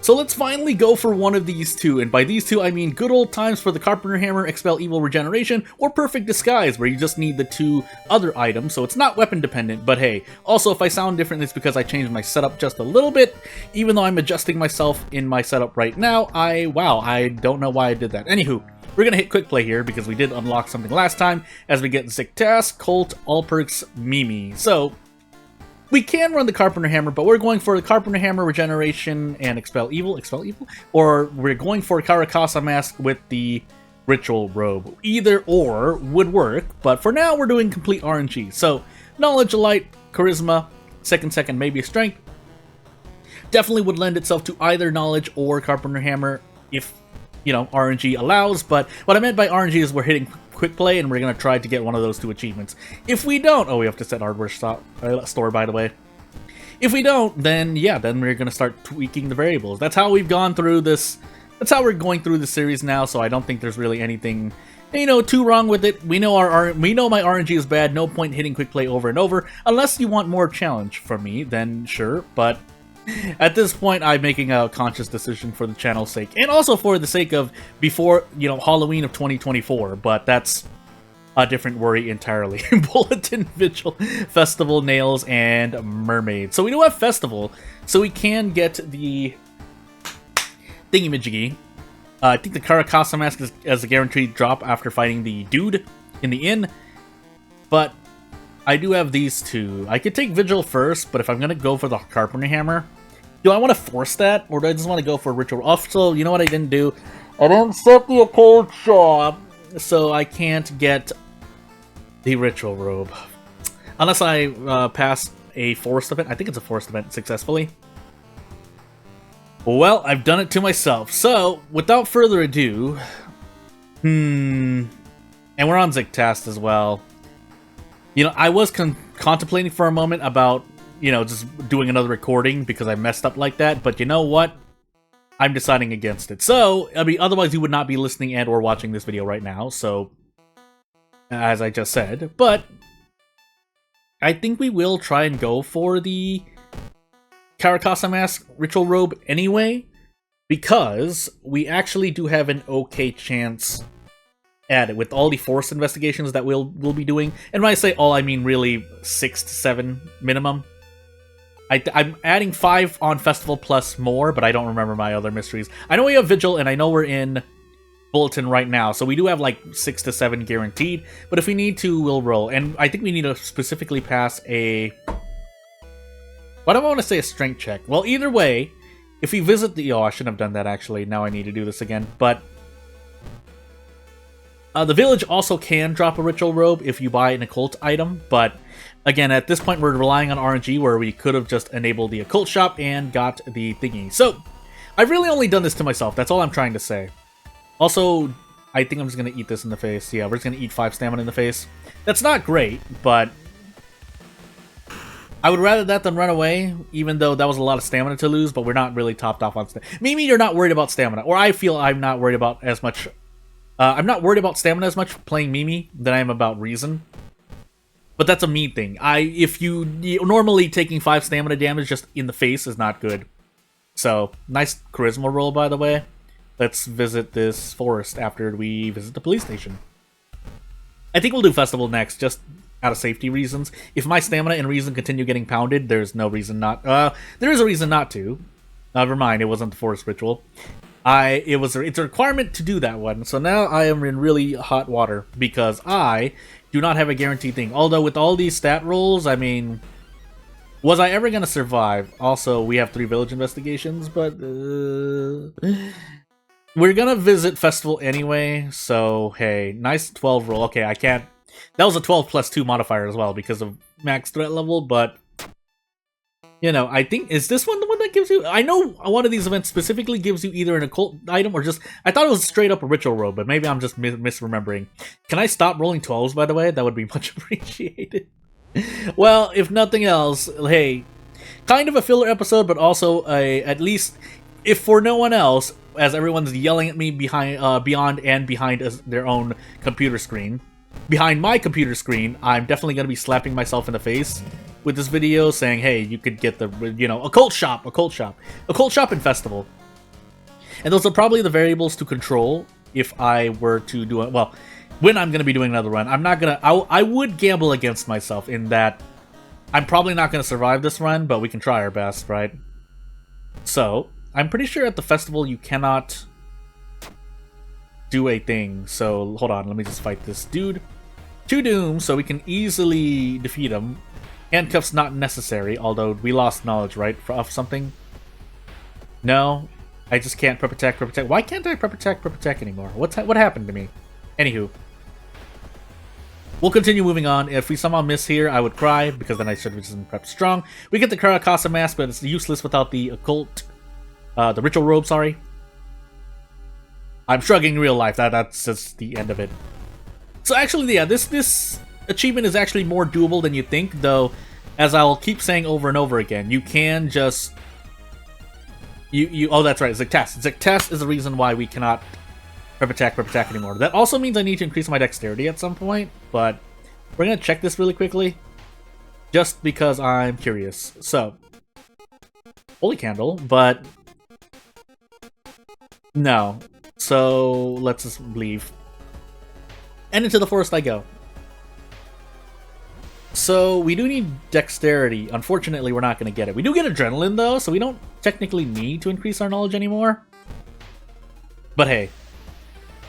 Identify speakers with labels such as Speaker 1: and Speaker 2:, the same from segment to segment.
Speaker 1: So let's finally go for one of these two, and by these two I mean good old times for the Carpenter Hammer, Expel Evil Regeneration, or Perfect Disguise, where you just need the two other items, so it's not weapon dependent, but hey, also if I sound different it's because I changed my setup just a little bit, even though I'm adjusting myself in my setup right now. I don't know why I did that. Anywho, we're gonna hit quick play here because we did unlock something last time as we get Ziktas, Colt, All Perks, Mimi. So we can run the Carpenter Hammer, but we're going for the Carpenter Hammer, Regeneration, and Expel Evil, or we're going for Karakasa Mask with the Ritual Robe. Either or would work, but for now we're doing complete RNG. So, Knowledge, Light, Charisma, Second, maybe Strength. Definitely would lend itself to either Knowledge or Carpenter Hammer if, you know, RNG allows, but what I meant by RNG is we're hitting quick play and we're going to try to get one of those two achievements. If we don't, oh, we have to set hardware store, by the way. If we don't, then yeah, then we're going to start tweaking the variables. That's how we've gone through this. That's how we're going through the series now, so I don't think there's really anything, you know, too wrong with it. We know we know my RNG is bad, no point hitting quick play over and over. Unless you want more challenge from me, then sure, but at this point, I'm making a conscious decision for the channel's sake, and also for the sake of before, you know, Halloween of 2024, but that's a different worry entirely. Bulletin, Vigil, Festival, Nails, and Mermaid. So we do have Festival, so we can get the thingy-majiggy. I think the Karakasa Mask is as a guaranteed drop after fighting the dude in the inn, but I do have these two. I could take Vigil first, but if I'm going to go for the Carpenter Hammer, do I want to force that, or do I just want to go for Ritual? Also, you know what I didn't do? I didn't set the occult shop, so I can't get the Ritual Robe. Unless I pass a forced event. I think it's a forced event successfully. Well, I've done it to myself. So, without further ado... And we're on Ziktas as well. You know, I was contemplating for a moment about, you know, just doing another recording because I messed up like that, but you know what? I'm deciding against it. So, I mean, otherwise you would not be listening and or watching this video right now, so, as I just said, but I think we will try and go for the Karakasa Mask Ritual Robe anyway, because we actually do have an okay chance at it with all the forced investigations that we'll be doing. And when I say all, I mean really 6 to 7 minimum. I'm adding 5 on Festival plus more, but I don't remember my other mysteries. I know we have Vigil, and I know we're in Bulletin right now, so we do have like 6 to 7 guaranteed, but if we need to, we'll roll. And I think we need to specifically pass a... Why do I want to say a strength check? Well, either way, if we visit the... Oh, I shouldn't have done that, actually. Now I need to do this again, but... the village also can drop a Ritual Robe if you buy an occult item, but again, at this point we're relying on RNG where we could have just enabled the occult shop and got the thingy. So, I've really only done this to myself, that's all I'm trying to say. Also, I think I'm just going to eat this in the face. Yeah, we're just going to eat 5 stamina in the face. That's not great, but I would rather that than run away, even though that was a lot of stamina to lose, but we're not really topped off on stamina. Maybe you're not worried about stamina, or I feel I'm not worried about as much... I'm not worried about stamina as much playing Mimi than I am about Reason. But that's a me thing. Normally taking 5 stamina damage just in the face is not good. So, nice charisma roll, by the way. Let's visit this forest after we visit the police station. I think we'll do Festival next, just out of safety reasons. If my stamina and Reason continue getting pounded, there's no reason not... there is a reason not to. Never mind, it wasn't the forest ritual. It's a requirement to do that one, so now I am in really hot water because I do not have a guaranteed thing. Although with all these stat rolls, I mean, was I ever gonna survive? Also, we have 3 village investigations, but we're gonna visit Festival anyway. So hey, nice 12 roll. Okay, I can't. That was a 12 plus 2 modifier as well because of max threat level, but. You know, I think, is this one the one that gives you... I know one of these events specifically gives you either an occult item or just... I thought it was straight up a Ritual Robe, but maybe I'm just misremembering. Can I stop rolling 12s, by the way? That would be much appreciated. Well, if nothing else, hey, kind of a filler episode, but also at least, if for no one else, as everyone's yelling at me beyond their own computer screen, behind my computer screen, I'm definitely going to be slapping myself in the face with this video saying, hey, you could get the, you know, occult shop and Festival. And those are probably the variables to control if I were to do it. Well, when I'm going to be doing another run, I'm not going to... I would gamble against myself in that I'm probably not going to survive this run, but we can try our best, right? So, I'm pretty sure at the festival you cannot do a thing. So, hold on, let me just fight this dude. 2 dooms, so we can easily defeat him. Handcuffs not necessary, although we lost knowledge, right, of something? No, I just can't prep attack, prep attack. Why can't I prep attack anymore? What happened to me? Anywho. We'll continue moving on. If we somehow miss here, I would cry, because then I should have just been prepped strong. We get the Karakasa mask, but it's useless without the occult... the ritual robe, sorry. I'm shrugging in real life. That's just the end of it. So actually, yeah, this achievement is actually more doable than you think, though, as I'll keep saying over and over again, you can just... Oh, that's right, Zictast. Zictast is the reason why we cannot prep attack anymore. That also means I need to increase my dexterity at some point, but we're going to check this really quickly, just because I'm curious. So, holy candle, but no. So, let's just leave. And into the forest I go. So, we do need dexterity. Unfortunately, we're not going to get it. We do get adrenaline, though, so we don't technically need to increase our knowledge anymore. But hey.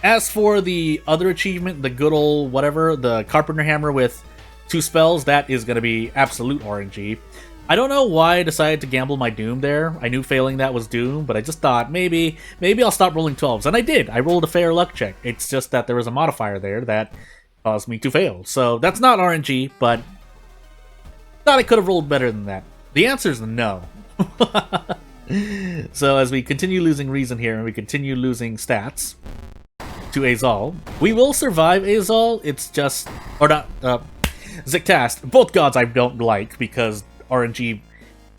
Speaker 1: As for the other achievement, the good old whatever, the Carpenter Hammer with 2 spells, that is going to be absolute RNG. I don't know why I decided to gamble my Doom there. I knew failing that was Doom, but I just thought maybe I'll stop rolling 12s. And I did. I rolled a fair luck check. It's just that there was a modifier there that caused me to fail. So that's not RNG, but thought I could have rolled better than that. The answer is no. So as we continue losing reason here and we continue losing stats to Azal, we will survive Azal. It's just... Or not... Zictast. Both gods I don't like because RNG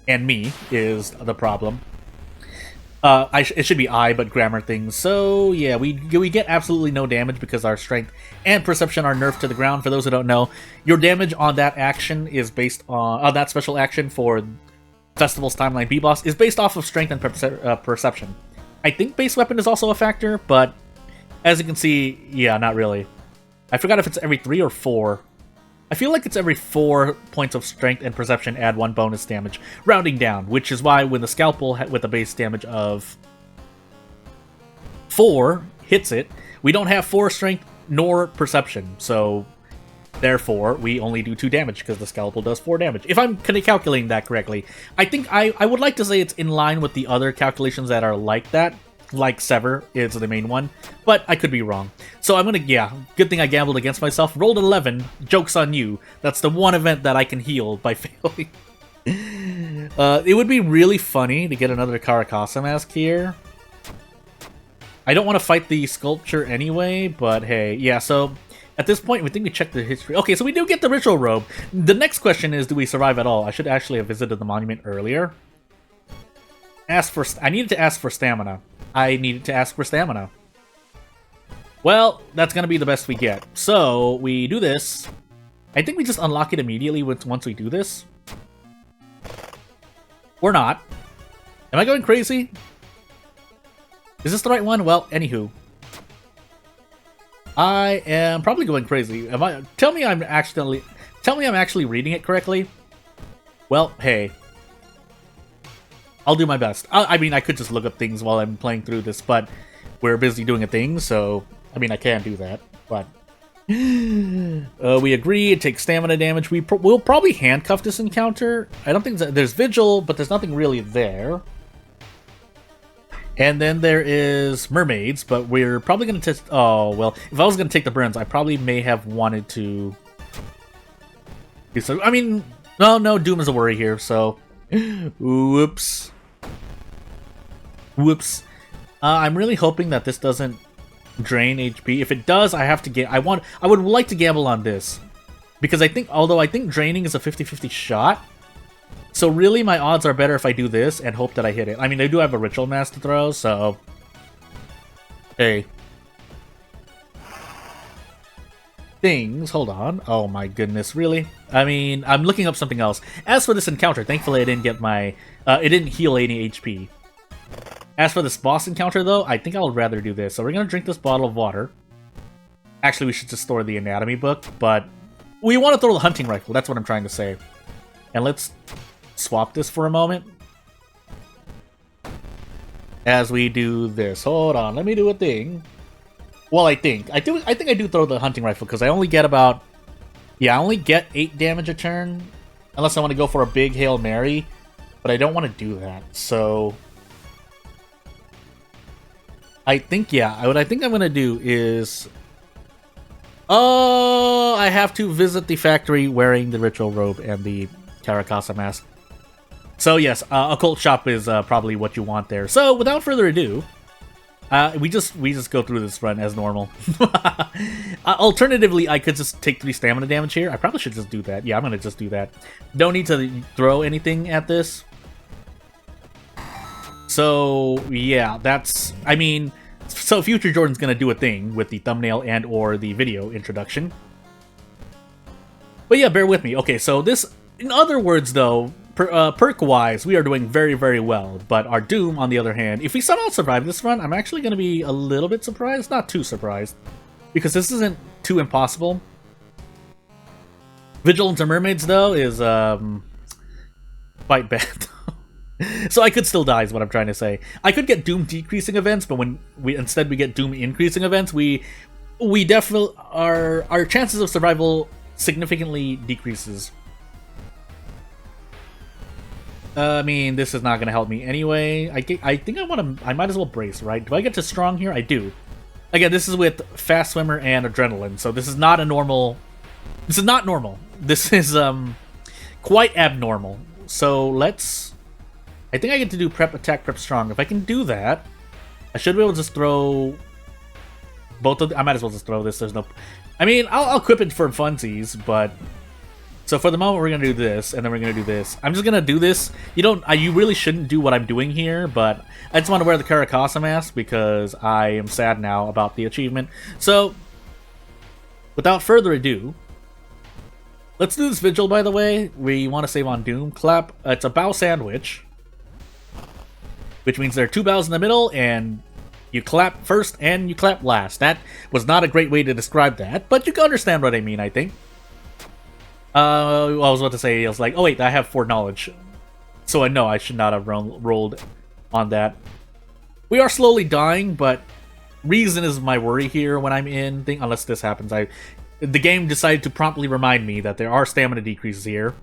Speaker 1: and me is the problem. It should be I, but grammar things. So, yeah, we get absolutely no damage because our strength and perception are nerfed to the ground. For those who don't know, your damage on that action is based on... that special action for Festival's Timeline B-Boss is based off of strength and perception. I think base weapon is also a factor, but as you can see, yeah, not really. I forgot if it's every 3 or 4. I feel like it's every 4 points of strength and perception add 1 bonus damage, rounding down, which is why when the scalpel with a base damage of 4 hits it, we don't have 4 strength nor perception, so therefore we only do 2 damage because the scalpel does 4 damage. If I'm calculating that correctly, I think I would like to say it's in line with the other calculations that are like that. Like Sever is the main one, but I could be wrong. So I'm gonna, yeah, good thing I gambled against myself. Rolled 11, joke's on you. That's the one event that I can heal by failing. It would be really funny to get another Karakasa mask here. I don't want to fight the sculpture anyway, but hey, yeah, so at this point, we think we checked the history. Okay, so we do get the ritual robe. The next question is, do we survive at all? I should actually have visited the monument earlier. I needed to ask for stamina. I needed to ask for stamina. Well, that's going to be the best we get. So, we do this. I think we just unlock it immediately once we do this. Or not. Am I going crazy? Is this the right one? Well, anywho. I am probably going crazy. Tell me I'm actually reading it correctly. Well, hey. I'll do my best. I mean, I could just look up things while I'm playing through this, but we're busy doing a thing, so... I mean, I can do that, but... we agree, it takes stamina damage. We'll probably handcuff this encounter. I don't think there's Vigil, but there's nothing really there. And then there is Mermaids, but we're probably going to test... Oh, well, if I was going to take the burns, I probably may have wanted to... I mean, no, Doom is a worry here, so... Whoops. Whoops. I'm really hoping that this doesn't drain HP. If it does, I have to get... I would like to gamble on this. Because although I think draining is a 50-50 shot, so really my odds are better if I do this and hope that I hit it. I mean, I do have a ritual mask to throw, so... Hey. Things, hold on. Oh my goodness, really? I mean, I'm looking up something else. As for this encounter, thankfully I didn't get my... it didn't heal any HP. As for this boss encounter, though, I think I'll rather do this. So we're going to drink this bottle of water. Actually, we should just store the anatomy book, but we want to throw the hunting rifle. That's what I'm trying to say. And let's swap this for a moment. As we do this. Hold on, let me do a thing. Well, I think I do throw the hunting rifle, because I only get about... Yeah, I only get 8 damage a turn. Unless I want to go for a big Hail Mary. But I don't want to do that, so... I think, yeah, what I think I'm going to do is... Oh, I have to visit the factory wearing the ritual robe and the Caracasa mask. So yes, Occult Shop is probably what you want there. So without further ado, we just go through this run as normal. Alternatively, I could just take 3 stamina damage here. I probably should just do that. Yeah, I'm going to just do that. Don't need to throw anything at this. So, yeah, that's... I mean, so Future Jordan's gonna do a thing with the thumbnail and or the video introduction. But yeah, bear with me. Okay, so this... In other words, though, perk-wise, we are doing very, very well. But our Doom, on the other hand, if we somehow survive this run, I'm actually gonna be a little bit surprised. Not too surprised. Because this isn't too impossible. Vigilance of Mermaids, though, is, quite bad. So I could still die is what I'm trying to say. I could get Doom decreasing events, but when we instead we get Doom increasing events, we definitely our chances of survival significantly decreases. I mean, this is not going to help me anyway. I think I might as well brace, right? Do I get to strong here? I do. Again, this is with fast swimmer and adrenaline, so this is not a normal. This is not normal. This is quite abnormal. So let's. I think I get to do prep, attack, prep, strong. If I can do that, I should be able to just throw both of them. I might as well just throw this. There's no... I mean, I'll equip it for funsies, but... So for the moment, we're going to do this, and then we're going to do this. I'm just going to do this. You really shouldn't do what I'm doing here, but I just want to wear the Caracasa mask because I am sad now about the achievement. So, without further ado... Let's do this Vigil, by the way. We want to save on Doom. Clap. It's a bow sandwich. Which means there are 2 bows in the middle, and you clap first and you clap last. That was not a great way to describe that, but you can understand what I mean, I think. I was about to say, I was like, oh wait, I have foreknowledge. So I know I should not have rolled on that. We are slowly dying, but reason is my worry here when I'm in, unless this happens. The game decided to promptly remind me that there are stamina decreases here.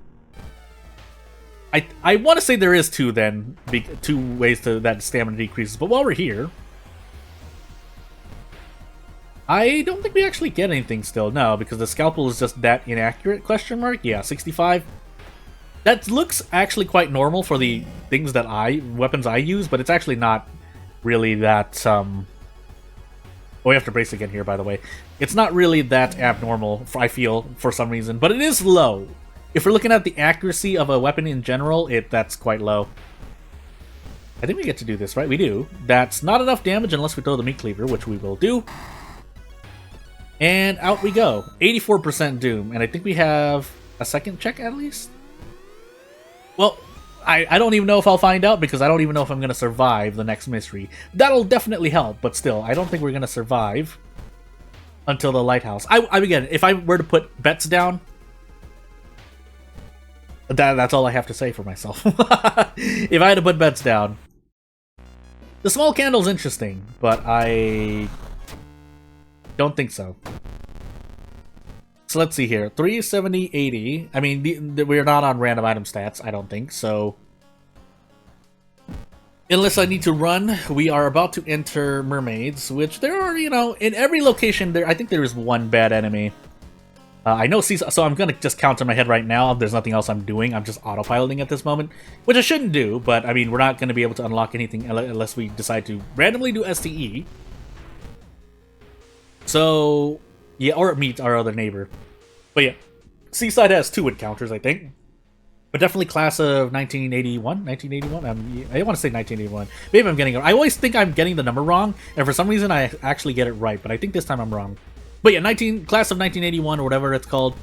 Speaker 1: I want to say there is 2 then, 2 ways that stamina decreases, but while we're here... I don't think we actually get anything still, no, because the scalpel is just that inaccurate, question mark? Yeah, 65. That looks actually quite normal for the things that weapons I use, but it's actually not really that, Oh, we have to brace again here, by the way. It's not really that abnormal, I feel, for some reason, but it is low. If we're looking at the accuracy of a weapon in general, that's quite low. I think we get to do this, right? We do. That's not enough damage unless we throw the meat cleaver, which we will do. And out we go. 84% Doom, and I think we have a second check at least? Well, I don't even know if I'll find out, because I don't even know if I'm going to survive the next mystery. That'll definitely help, but still, I don't think we're going to survive until the lighthouse. Again, if I were to put bets down... That's all I have to say for myself. If I had to put bets down. The small candle's interesting, but I don't think so. So let's see here. 370, 80. I mean, we're not on random item stats, I don't think, so... Unless I need to run, we are about to enter Mermaids, which there are, in every location, I think there is one bad enemy. I know Seaside, so I'm going to just count in my head right now. There's nothing else I'm doing. I'm just autopiloting at this moment, which I shouldn't do, but I mean, we're not going to be able to unlock anything unless we decide to randomly do STE. So, yeah, or meet our other neighbor. But yeah, Seaside has 2 encounters, I think. But definitely class of 1981? 1981? I want to say 1981. Maybe I'm getting it. I always think I'm getting the number wrong, and for some reason I actually get it right, but I think this time I'm wrong. But yeah, class of 1981 or whatever it's called.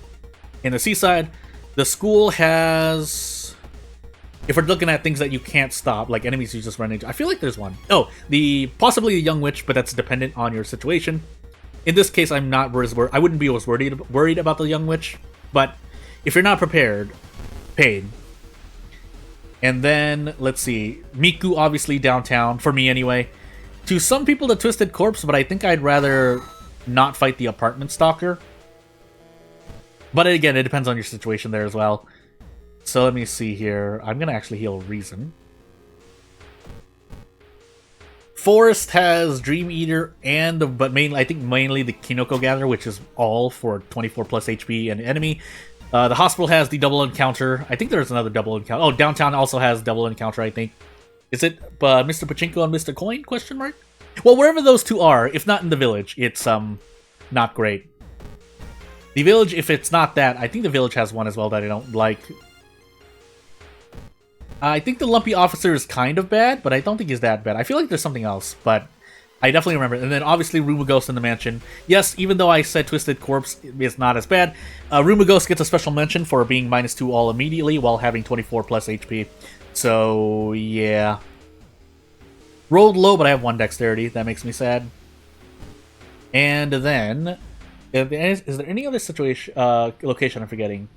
Speaker 1: In the Seaside, the school has If we're looking at things that you can't stop, like enemies you just run into, I feel like there's one. Oh, possibly the young witch, but that's dependent on your situation. In this case, I'm not as worried. I wouldn't be as worried about the young witch, but if you're not prepared, pain. And then let's see, Miku obviously downtown for me anyway. To some people, the Twisted Corpse, but I think I'd rather not fight the apartment stalker. But again, it depends on your situation there as well. So let me see here. I'm gonna actually heal Reason. Forest has Dream Eater but I think mainly the Kinoko Gatherer, which is all for 24 plus HP and enemy. The hospital has the double encounter. I think there's another double encounter. Oh, downtown also has double encounter, I think. Is it Mr. Pachinko and Mr. Coin? Question mark? Well, wherever those two are, if not in the village, it's not great. The village, if it's not that, I think the village has one as well that I don't like. I think the Lumpy Officer is kind of bad, but I don't think he's that bad. I feel like there's something else, but I definitely remember it. And then obviously Ruma Ghost in the mansion. Yes, even though I said Twisted Corpse is not as bad, Ruma Ghost gets a special mention for being -2 all immediately while having 24 plus HP. So, yeah. Rolled low, but I have 1 dexterity. That makes me sad. And then, is there any other situation, location I'm forgetting?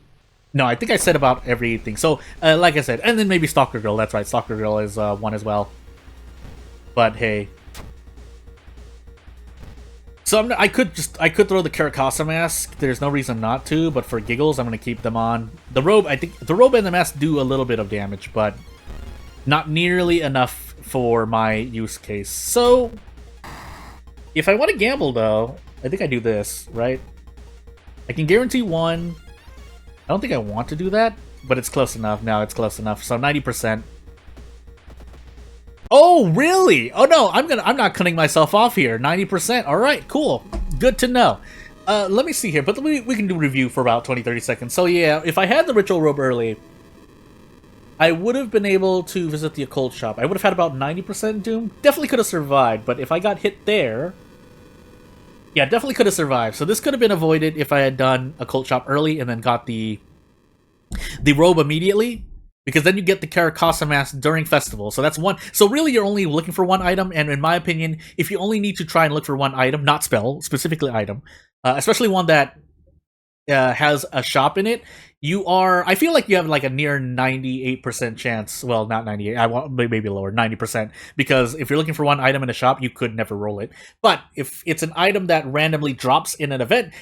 Speaker 1: No, I think I said about everything. So, like I said, and then maybe Stalker Girl. That's right, Stalker Girl is one as well. But hey. So I could throw the Karakasa mask. There's no reason not to, but for giggles, I'm gonna keep them on. The robe, I think the robe and the mask do a little bit of damage, but not nearly enough for my use case. So, if I want to gamble though, I think I do this, right? I can guarantee 1. I don't think I want to do that, but it's close enough. Now it's close enough. So 90%. Oh, really? Oh no, I'm not cutting myself off here. 90%. All right, cool. Good to know. Let me see here, but we can do a review for about 20-30 seconds. So yeah, if I had the ritual robe early, I would have been able to visit the occult shop. I would have had about 90% doom. Definitely could have survived, but if I got hit there, yeah, definitely could have survived. So this could have been avoided if I had done occult shop early and then got the robe immediately, because then you get the Karakasa mask during festival. So that's one. So really, you're only looking for 1 item, and in my opinion, if you only need to try and look for 1 item, not spell, specifically item, especially one that has a shop in it, I feel like you have like a near 98% chance, well, not 98, I want maybe lower, 90%, because if you're looking for 1 item in a shop, you could never roll it. But if it's an item that randomly drops in an event,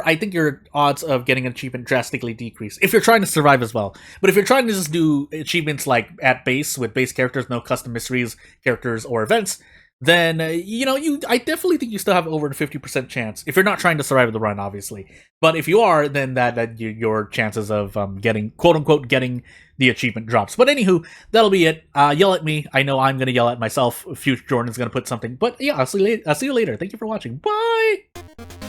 Speaker 1: I think your odds of getting an achievement drastically decrease, if you're trying to survive as well. But if you're trying to just do achievements like at base, with base characters, no custom mysteries, characters, or events, then, I definitely think you still have over a 50% chance, if you're not trying to survive the run, obviously. But if you are, then your chances of getting, quote-unquote, getting the achievement drops. But anywho, that'll be it. Yell at me. I know I'm going to yell at myself. Future Jordan's going to put something. But yeah, I'll see you later. Thank you for watching. Bye!